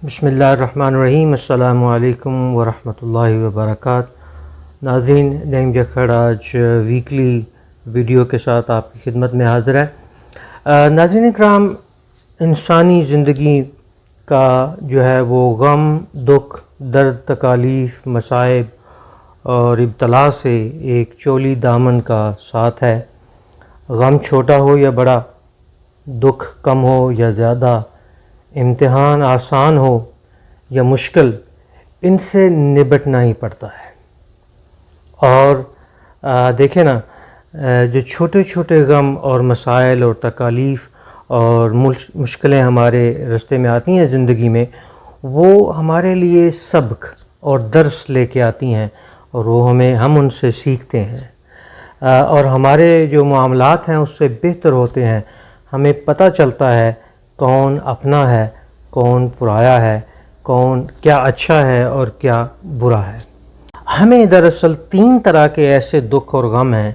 بسم اللہ الرحمن الرحیم۔ السلام علیکم ورحمۃ اللہ وبرکاتہ۔ ناظرین، نعیم جکھڑ آج ویکلی ویڈیو کے ساتھ آپ کی خدمت میں حاضر ہے۔ ناظرین اکرام، انسانی زندگی کا جو ہے وہ غم، دکھ، درد، تکالیف، مصائب اور ابتلا سے ایک چولی دامن کا ساتھ ہے۔ غم چھوٹا ہو یا بڑا، دکھ کم ہو یا زیادہ، امتحان آسان ہو یا مشکل، ان سے نبٹنا ہی پڑتا ہے۔ اور دیکھیں نا، جو چھوٹے چھوٹے غم اور مسائل اور تکالیف اور مشکلیں ہمارے راستے میں آتی ہیں زندگی میں، وہ ہمارے لیے سبق اور درس لے کے آتی ہیں، اور وہ ہم ان سے سیکھتے ہیں، اور ہمارے جو معاملات ہیں اس سے بہتر ہوتے ہیں۔ ہمیں پتہ چلتا ہے کون اپنا ہے، کون پرایا ہے، کون کیا اچھا ہے اور کیا برا ہے۔ ہمیں دراصل 3 طرح کے ایسے دکھ اور غم ہیں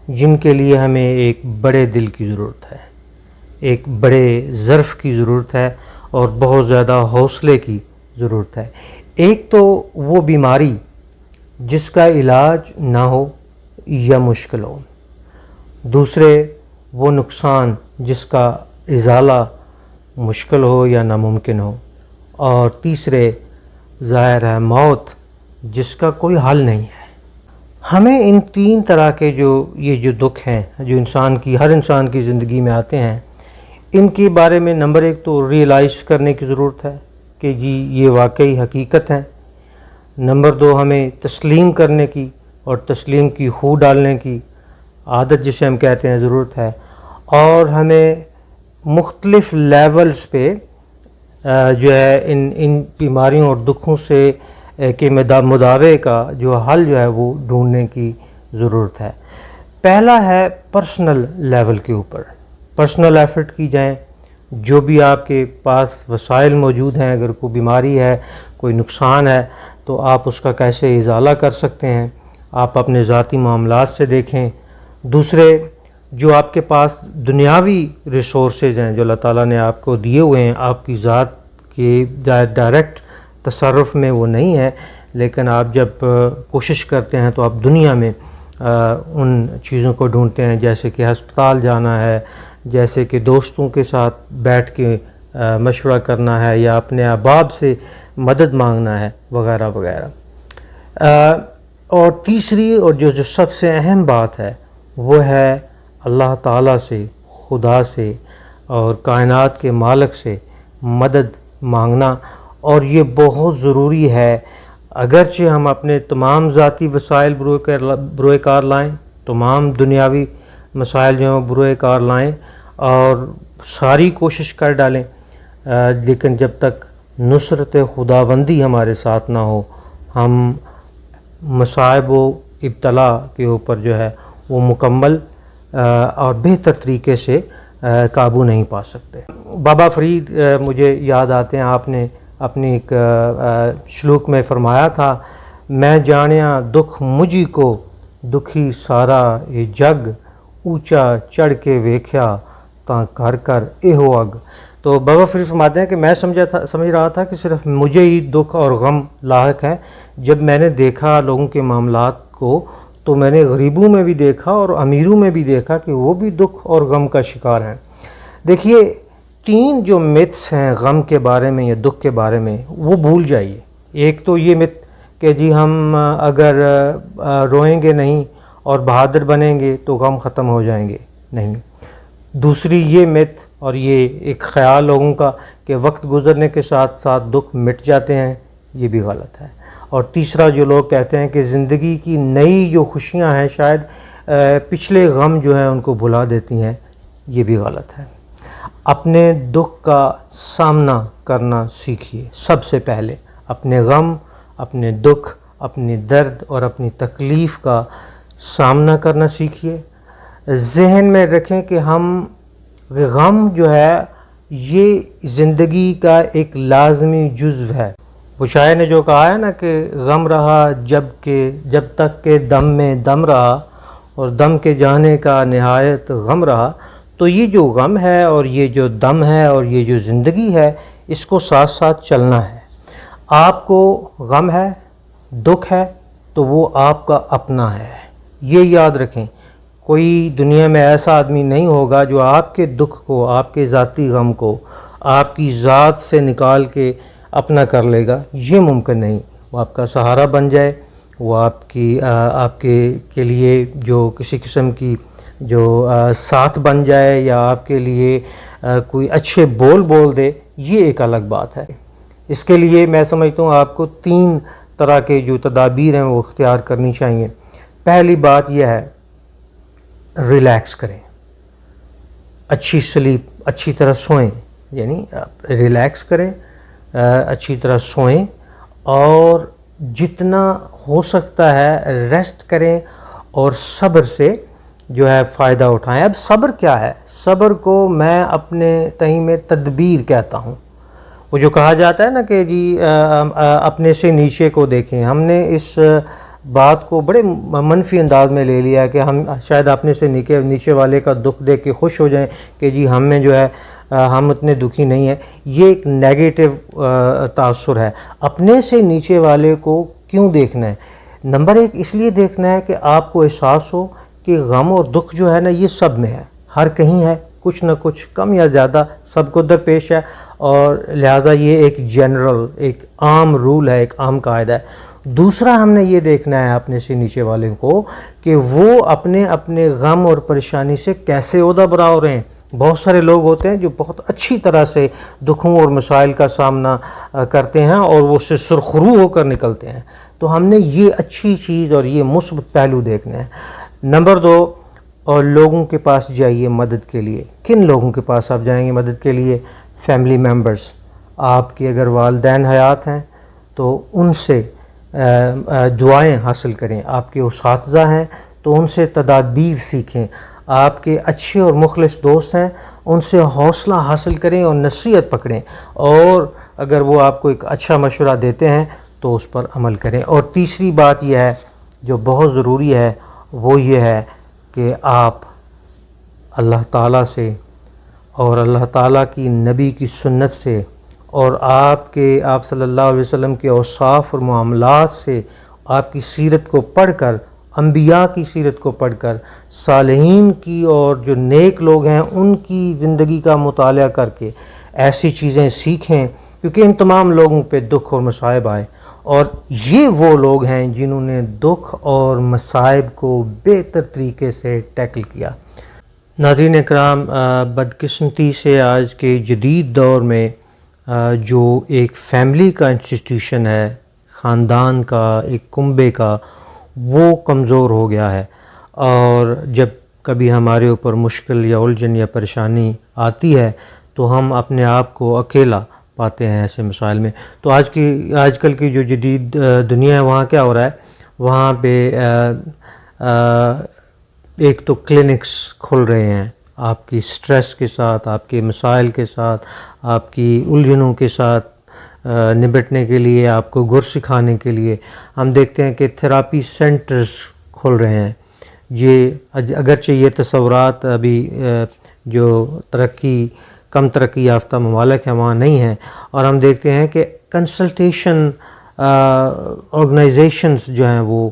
جن کے لیے ہمیں ایک بڑے دل کی ضرورت ہے، ایک بڑے ظرف کی ضرورت ہے اور بہت زیادہ حوصلے کی ضرورت ہے۔ ایک تو وہ بیماری جس کا علاج نہ ہو یا مشکل ہو، دوسرے وہ نقصان جس کا ازالہ مشکل ہو یا ناممکن ہو، اور تیسرے ظاہر ہے موت جس کا کوئی حل نہیں ہے۔ ہمیں ان 3 طرح کے جو دکھ ہیں جو ہر انسان کی زندگی میں آتے ہیں، ان کے بارے میں نمبر 1 تو ریئلائز کرنے کی ضرورت ہے کہ جی یہ واقعی حقیقت ہے۔ نمبر 2 ہمیں تسلیم کرنے کی اور تسلیم کی خو ڈالنے کی عادت جسے ہم کہتے ہیں ضرورت ہے، اور ہمیں مختلف لیولز پہ جو ہے ان بیماریوں اور دکھوں سے کے مداوع کا جو حل جو ہے وہ ڈھونڈنے کی ضرورت ہے۔ پہلا ہے پرسنل لیول کے اوپر پرسنل ایفرٹ کی جائیں۔ جو بھی آپ کے پاس وسائل موجود ہیں، اگر کوئی بیماری ہے، کوئی نقصان ہے، تو آپ اس کا کیسے ازالہ کر سکتے ہیں، آپ اپنے ذاتی معاملات سے دیکھیں۔ دوسرے، جو آپ کے پاس دنیاوی ریسورسز ہیں جو اللہ تعالیٰ نے آپ کو دیے ہوئے ہیں، آپ کی ذات کے ڈائریکٹ تصرف میں وہ نہیں ہے، لیکن آپ جب کوشش کرتے ہیں تو آپ دنیا میں ان چیزوں کو ڈھونڈتے ہیں، جیسے کہ ہسپتال جانا ہے، جیسے کہ دوستوں کے ساتھ بیٹھ کے مشورہ کرنا ہے، یا اپنے احباب سے مدد مانگنا ہے، وغیرہ وغیرہ۔ اور تیسری اور جو سب سے اہم بات ہے وہ ہے اللہ تعالیٰ سے، خدا سے اور کائنات کے مالک سے مدد مانگنا، اور یہ بہت ضروری ہے۔ اگرچہ ہم اپنے تمام ذاتی وسائل بروئے کار لائیں، تمام دنیاوی مسائل جو ہیں بروئے کار لائیں اور ساری کوشش کر ڈالیں، لیکن جب تک نصرت خداوندی ہمارے ساتھ نہ ہو، ہم مصائب و ابتلا کے اوپر جو ہے وہ مکمل اور بہتر طریقے سے قابو نہیں پا سکتے۔ بابا فرید مجھے یاد آتے ہیں، آپ نے اپنی ایک شلوک میں فرمایا تھا، میں جانیا دکھ مجھی کو، دکھی سارا یہ جگ، اونچا چڑھ کے ویکھیا تاں کر کر ایہو اگ۔ تو بابا فرید فرماتے ہیں کہ میں سمجھ رہا تھا کہ صرف مجھے ہی دکھ اور غم لاحق ہے۔ جب میں نے دیکھا لوگوں کے معاملات کو، تو میں نے غریبوں میں بھی دیکھا اور امیروں میں بھی دیکھا کہ وہ بھی دکھ اور غم کا شکار ہیں۔ دیکھیے، 3 جو متس ہیں غم کے بارے میں یا دکھ کے بارے میں، وہ بھول جائیے۔ ایک تو یہ مت کہ جی ہم اگر روئیں گے نہیں اور بہادر بنیں گے تو غم ختم ہو جائیں گے، نہیں۔ دوسری یہ مت اور یہ ایک خیال لوگوں کا کہ وقت گزرنے کے ساتھ ساتھ دکھ مٹ جاتے ہیں، یہ بھی غلط ہے۔ اور تیسرا جو لوگ کہتے ہیں کہ زندگی کی نئی جو خوشیاں ہیں شاید پچھلے غم جو ہیں ان کو بھلا دیتی ہیں، یہ بھی غلط ہے۔ اپنے دکھ کا سامنا کرنا سیکھیے۔ سب سے پہلے اپنے غم، اپنے دکھ، اپنی درد اور اپنی تکلیف کا سامنا کرنا سیکھیے۔ ذہن میں رکھیں کہ غم جو ہے یہ زندگی کا ایک لازمی جزو ہے۔ وہ شاعر نے جو کہا ہے نا کہ غم رہا جب تک کہ دم میں دم رہا، اور دم کے جانے کا نہایت غم رہا۔ تو یہ جو غم ہے اور یہ جو دم ہے اور یہ جو زندگی ہے، اس کو ساتھ ساتھ چلنا ہے۔ آپ کو غم ہے، دکھ ہے، تو وہ آپ کا اپنا ہے، یہ یاد رکھیں۔ کوئی دنیا میں ایسا آدمی نہیں ہوگا جو آپ کے دکھ کو، آپ کے ذاتی غم کو آپ کی ذات سے نکال کے اپنا کر لے گا، یہ ممکن نہیں۔ وہ آپ کا سہارا بن جائے، وہ آپ کے لیے جو کسی قسم کی جو ساتھ بن جائے، یا آپ کے لیے کوئی اچھے بول دے، یہ ایک الگ بات ہے۔ اس کے لیے میں سمجھتا ہوں آپ کو 3 طرح کے جو تدابیر ہیں وہ اختیار کرنی چاہیے۔ پہلی بات یہ ہے، ریلیکس کریں، اچھی سلیپ، اچھی طرح سوئیں، یعنی ریلیکس کریں، اچھی طرح سوئیں، اور جتنا ہو سکتا ہے ریسٹ کریں، اور صبر سے جو ہے فائدہ اٹھائیں۔ اب صبر کیا ہے؟ صبر کو میں اپنے تئیں میں تدبیر کہتا ہوں۔ وہ جو کہا جاتا ہے نا کہ جی اپنے سے نیچے کو دیکھیں، ہم نے اس بات کو بڑے منفی انداز میں لے لیا کہ ہم شاید اپنے سے نیچے والے کا دکھ دیکھ کے خوش ہو جائیں کہ جی ہم میں جو ہے ہم اتنے دکھی نہیں ہیں۔ یہ ایک نیگیٹو تاثر ہے۔ اپنے سے نیچے والے کو کیوں دیکھنا ہے؟ نمبر 1 اس لیے دیکھنا ہے کہ آپ کو احساس ہو کہ غم اور دکھ جو ہے نا یہ سب میں ہے، ہر کہیں ہے، کچھ نہ کچھ کم یا زیادہ سب کو درپیش ہے، اور لہٰذا یہ ایک جنرل، ایک عام رول ہے، ایک عام قاعدہ ہے۔ دوسرا ہم نے یہ دیکھنا ہے اپنے سے نیچے والے کو کہ وہ اپنے غم اور پریشانی سے کیسے عہدہ برا ہو رہے ہیں۔ بہت سارے لوگ ہوتے ہیں جو بہت اچھی طرح سے دکھوں اور مسائل کا سامنا کرتے ہیں اور وہ اس سے سرخرو ہو کر نکلتے ہیں۔ تو ہم نے یہ اچھی چیز اور یہ مثبت پہلو دیکھنا ہے۔ نمبر 2، اور لوگوں کے پاس جائیے مدد کے لیے۔ کن لوگوں کے پاس آپ جائیں گے مدد کے لیے؟ Family members. آپ کے اگر والدین حیات ہیں تو ان سے دعائیں حاصل کریں، آپ کے اساتذہ ہیں تو ان سے تدابیر سیکھیں، آپ کے اچھے اور مخلص دوست ہیں ان سے حوصلہ حاصل کریں اور نصیحت پکڑیں، اور اگر وہ آپ کو ایک اچھا مشورہ دیتے ہیں تو اس پر عمل کریں۔ اور تیسری بات یہ ہے جو بہت ضروری ہے، وہ یہ ہے کہ آپ اللہ تعالیٰ سے اور اللہ تعالیٰ کی نبی کی سنت سے اور آپ صلی اللہ علیہ وسلم کے اوصاف اور معاملات سے، آپ کی سیرت کو پڑھ کر، انبیاء کی سیرت کو پڑھ کر، صالحین کی اور جو نیک لوگ ہیں ان کی زندگی کا مطالعہ کر کے ایسی چیزیں سیکھیں، کیونکہ ان تمام لوگوں پہ دکھ اور مصائب آئے، اور یہ وہ لوگ ہیں جنہوں نے دکھ اور مصائب کو بہتر طریقے سے ٹیکل کیا۔ ناظرین اکرام، بدقسمتی سے آج کے جدید دور میں جو ایک فیملی کا انسٹیٹیوشن ہے، خاندان کا، ایک کنبے کا، وہ کمزور ہو گیا ہے، اور جب کبھی ہمارے اوپر مشکل یا الجھن یا پریشانی آتی ہے تو ہم اپنے آپ کو اکیلا پاتے ہیں ایسے مسائل میں۔ تو آج کل کی جو جدید دنیا ہے وہاں کیا ہو رہا ہے، وہاں پہ ایک تو کلینکس کھل رہے ہیں آپ کی سٹریس کے ساتھ، آپ کے مسائل کے ساتھ، آپ کی الجھنوں کے ساتھ نبٹنے کے لیے، آپ کو گر سکھانے کے لیے۔ ہم دیکھتے ہیں کہ تھراپی سینٹرز کھل رہے ہیں۔ یہ اگرچہ یہ تصورات ابھی جو کم ترقی یافتہ ممالک ہیں وہاں نہیں ہیں، اور ہم دیکھتے ہیں کہ کنسلٹیشن آرگنائزیشنز جو ہیں وہ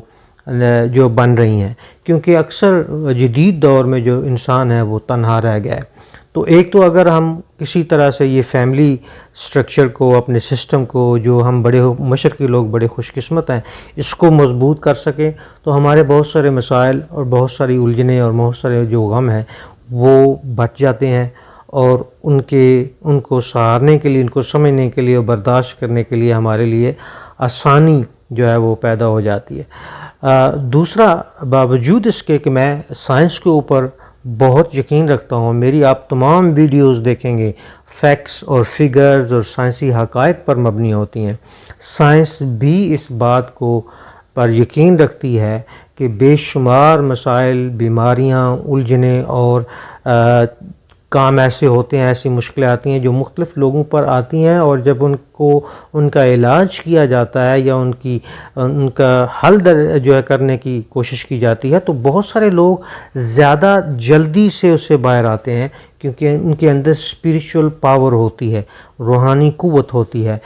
جو بن رہی ہیں، کیونکہ اکثر جدید دور میں جو انسان ہے وہ تنہا رہ گیا ہے۔ تو ایک تو اگر ہم کسی طرح سے یہ فیملی سٹرکچر کو، اپنے سسٹم کو، جو ہم مشرقی لوگ بڑے خوش قسمت ہیں، اس کو مضبوط کر سکیں تو ہمارے بہت سارے مسائل اور بہت ساری الجھنیں اور بہت سارے جو غم ہیں وہ بچ جاتے ہیں، اور ان کو سہارنے کے لیے، ان کو سمجھنے کے لیے اور برداشت کرنے کے لیے ہمارے لیے آسانی جو ہے وہ پیدا ہو جاتی ہے۔ دوسرا، باوجود اس کے کہ میں سائنس کے اوپر بہت یقین رکھتا ہوں، میری آپ تمام ویڈیوز دیکھیں گے فیکٹس اور فگرز اور سائنسی حقائق پر مبنی ہوتی ہیں۔ سائنس بھی اس بات پر یقین رکھتی ہے کہ بے شمار مسائل، بیماریاں، الجھنیں اور کام ایسے ہوتے ہیں، ایسی مشکلیں آتی ہیں جو مختلف لوگوں پر آتی ہیں، اور جب ان کا علاج کیا جاتا ہے یا ان کا حل جو ہے کرنے کی کوشش کی جاتی ہے تو بہت سارے لوگ زیادہ جلدی سے اس سے باہر آتے ہیں، کیونکہ ان کے اندر اسپریچول پاور ہوتی ہے، روحانی قوت ہوتی ہے۔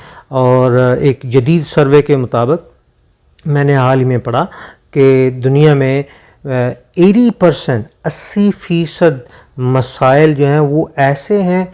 اور ایک جدید سروے کے مطابق میں نے حال ہی میں پڑھا کہ دنیا میں 80% مسائل جو ہیں وہ ایسے ہیں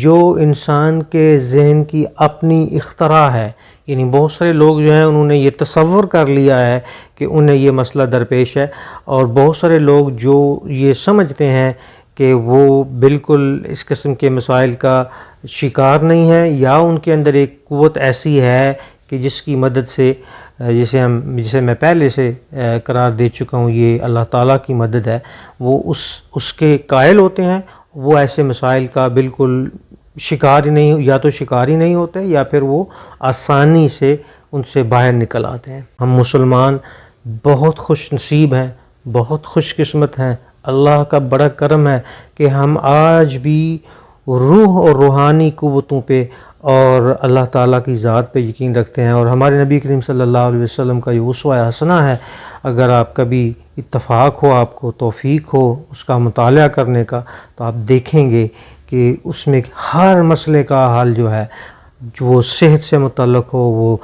جو انسان کے ذہن کی اپنی اختراع ہے، یعنی بہت سارے لوگ جو ہیں انہوں نے یہ تصور کر لیا ہے کہ انہیں یہ مسئلہ درپیش ہے، اور بہت سارے لوگ جو یہ سمجھتے ہیں کہ وہ بالکل اس قسم کے مسائل کا شکار نہیں ہے، یا ان کے اندر ایک قوت ایسی ہے کہ جس کی مدد سے جسے میں پہلے سے قرار دے چکا ہوں، یہ اللہ تعالیٰ کی مدد ہے، وہ اس کے قائل ہوتے ہیں، وہ ایسے مسائل کا بالکل شکار ہی نہیں، یا تو شکار ہی نہیں ہوتے، یا پھر وہ آسانی سے ان سے باہر نکل آتے ہیں۔ ہم مسلمان بہت خوش نصیب ہیں، بہت خوش قسمت ہیں، اللہ کا بڑا کرم ہے کہ ہم آج بھی روح اور روحانی قوتوں پہ اور اللہ تعالیٰ کی ذات پہ یقین رکھتے ہیں، اور ہمارے نبی کریم صلی اللہ علیہ وسلم کا یہ اسوہ حسنہ ہے۔ اگر آپ کبھی اتفاق ہو، آپ کو توفیق ہو اس کا مطالعہ کرنے کا، تو آپ دیکھیں گے کہ اس میں ہر مسئلے کا حل جو ہے، جو وہ صحت سے متعلق ہو، وہ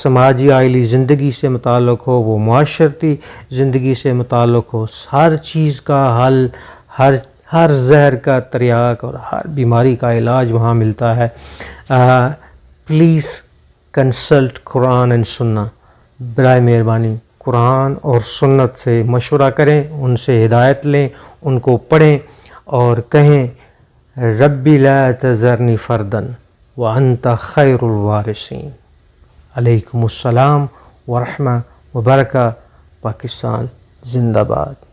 سماجی آئلی زندگی سے متعلق ہو، وہ معاشرتی زندگی سے متعلق ہو، ہر چیز کا حل، ہر زہر کا تریاق اور ہر بیماری کا علاج وہاں ملتا ہے۔ پلیز کنسلٹ قرآن اینڈ سنہ، برائے مہربانی قرآن اور سنت سے مشورہ کریں، ان سے ہدایت لیں، ان کو پڑھیں اور کہیں ربی لا تذرنی فردن وانت خیر الوارثین۔ علیکم السلام ورحمہ وبرکہ۔ پاکستان زندہ باد۔